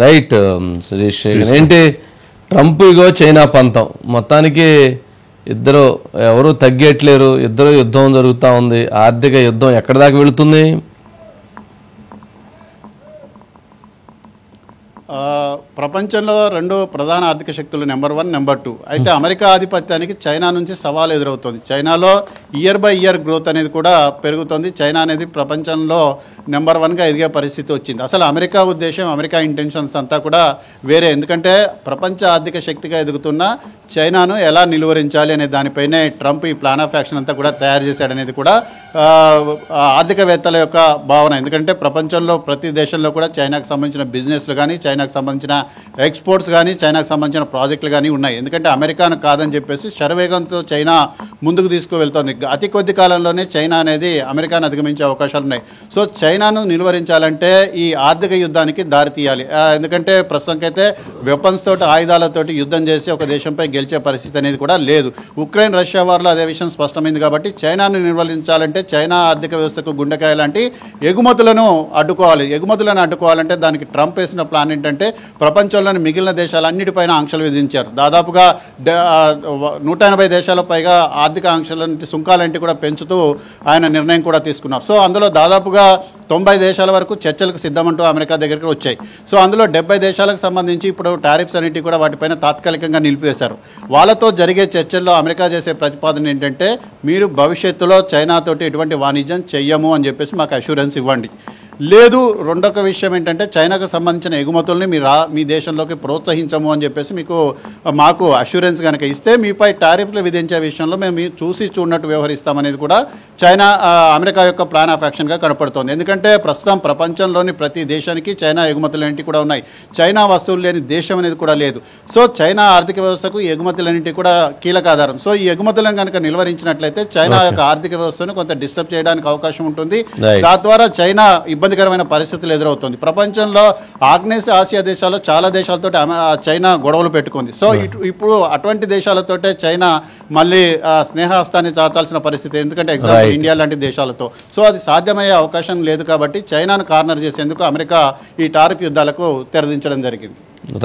Right. Suresh ఏంటి Trump ఇగో China పంతం మొత్తానికి ఇద్దరు ఎవరు తగ్గట్లేరు, ఇద్దరు యుద్ధం జరుగుతూ ఉంది. ఆర్థిక యుద్ధం ఎక్కడి దాకా వెళుతుంది? ప్రపంచంలో రెండు ప్రధాన ఆర్థిక శక్తులు నెంబర్ 1, నెంబర్ 2. అయితే అమెరికా ఆధిపత్యానికి చైనా నుంచి సవాల్ ఎదురవుతుంది. చైనాలో ఇయర్ బై ఇయర్ గ్రోత్ అనేది కూడా పెరుగుతుంది. చైనా అనేది ప్రపంచంలో నెంబర్ 1గా ఎదిగే పరిస్థితి వచ్చింది. అసలు అమెరికా ఉద్దేశం, అమెరికా ఇంటెన్షన్స్ అంతా కూడా వేరే. ఎందుకంటే ప్రపంచ ఆర్థిక శక్తిగా ఎదుగుతున్న చైనాను ఎలా నిలువరించాలి అనే దానిపైనే ట్రంప్ ఈ ప్లాన్ ఆఫ్ యాక్షన్ అంతా కూడా తయారు చేశాడనేది కూడా ఆర్థికవేత్తల యొక్క భావన. ఎందుకంటే ప్రపంచంలో ప్రతి దేశంలో కూడా చైనాకు సంబంధించిన బిజినెస్లు కానీ, చైనాకు సంబంధించిన ఎక్స్పోర్ట్స్ కానీ, చైనాకు సంబంధించిన ప్రాజెక్టులు కానీ ఉన్నాయి. ఎందుకంటే అమెరికాను కాదని చెప్పేసి శరవేగంతో చైనా ముందుకు తీసుకువెళ్తోంది. అతి కొద్ది కాలంలోనే చైనా అనేది అమెరికాను అధిగమించే అవకాశాలు ఉన్నాయి. సో చైనాను నిలువరించాలంటే ఈ ఆర్థిక యుద్ధానికి దారి తీయాలి. ఎందుకంటే ప్రస్తుతానికైతే వెపన్స్ తోటి, ఆయుధాలతోటి యుద్ధం చేసి ఒక దేశంపై గెలిచే పరిస్థితి అనేది కూడా లేదు. ఉక్రెయిన్ రష్యా వార్లో అదే విషయం స్పష్టమైంది. కాబట్టి చైనాను నిర్వహించాలంటే చైనా ఆర్థిక వ్యవస్థకు గుండెకాయ లాంటి ఎగుమతులను అడ్డుకోవాలి. ఎగుమతులను అడ్డుకోవాలంటే దానికి ట్రంప్ వేసిన ప్లాన్ ఏంటంటే ప్రపంచంలోని మిగిలిన దేశాలన్నిటిపైన ఆంక్షలు విధించారు. దాదాపుగా 180 దేశాల పైగా ఆర్థిక ఆంక్షలంటి, సుంకాలంటి కూడా పెంచుతూ ఆయన నిర్ణయం కూడా తీసుకున్నారు. సో అందులో దాదాపుగా 90 దేశాల వరకు చర్చలకు సిద్ధమంటూ అమెరికా దగ్గరికి వచ్చాయి. సో అందులో 70 దేశాలకు సంబంధించి ఇప్పుడు టారిఫ్స్ అన్నిటి కూడా వాటిపైన తాత్కాలికంగా నిలిపివేశారు. వాళ్ళతో జరిగే చర్చల్లో అమెరికా చేసే ప్రతిపాదన ఏంటంటే మీరు భవిష్యత్తులో చైనాతోటి ఎటువంటి వాణిజ్యం చెయ్యము అని చెప్పేసి మాకు అష్యూరెన్స్ ఇవ్వండి. లేదు, రెండొక విషయం ఏంటంటే చైనాకు సంబంధించిన ఎగుమతుల్ని మీ దేశంలోకి ప్రోత్సహించము అని చెప్పేసి మాకు అష్యూరెన్స్ కనుక ఇస్తే మీపై టారిఫ్లు విధించే విషయంలో మేము చూసి చూడనట్టు వ్యవహరిస్తామనేది కూడా అమెరికా యొక్క ప్లాన్ ఆఫ్ యాక్షన్గా కనపడుతోంది. ఎందుకంటే ప్రస్తుతం ప్రపంచంలోని ప్రతి దేశానికి చైనా ఎగుమతులన్నింటి కూడా ఉన్నాయి. చైనా వస్తువులు లేని దేశం అనేది కూడా లేదు. సో చైనా ఆర్థిక వ్యవస్థకు ఎగుమతులన్నింటి కూడా కీలక ఆధారం. సో ఈ ఎగుమతులను కనుక నిలువరించినట్లయితే చైనా యొక్క ఆర్థిక వ్యవస్థను కొంత డిస్టర్బ్ చేయడానికి అవకాశం ఉంటుంది. తద్వారా చైనా ఇబ్బందికరమైన పరిస్థితులు ఎదురవుతుంది. ప్రపంచంలో ఆగ్నేయ ఆసియా దేశాల్లో చాలా దేశాలతో చైనా గొడవలు పెట్టుకుంది. సో ఇప్పుడు అటువంటి దేశాలతోటే చైనా మళ్ళీ స్నేహహస్తాన్ని చాచాల్సిన పరిస్థితి. ఎందుకంటే ఎగ్జాంపుల్ ఇండియా లాంటి దేశాలతో. సో అది సాధ్యమయ్యే అవకాశం లేదు. కాబట్టి చైనాను కార్నర్ చేసేందుకు అమెరికా ఈ టారిఫ్ యుద్ధాలకు తెరదించడం జరిగింది.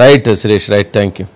Right Suresh, right, thank you.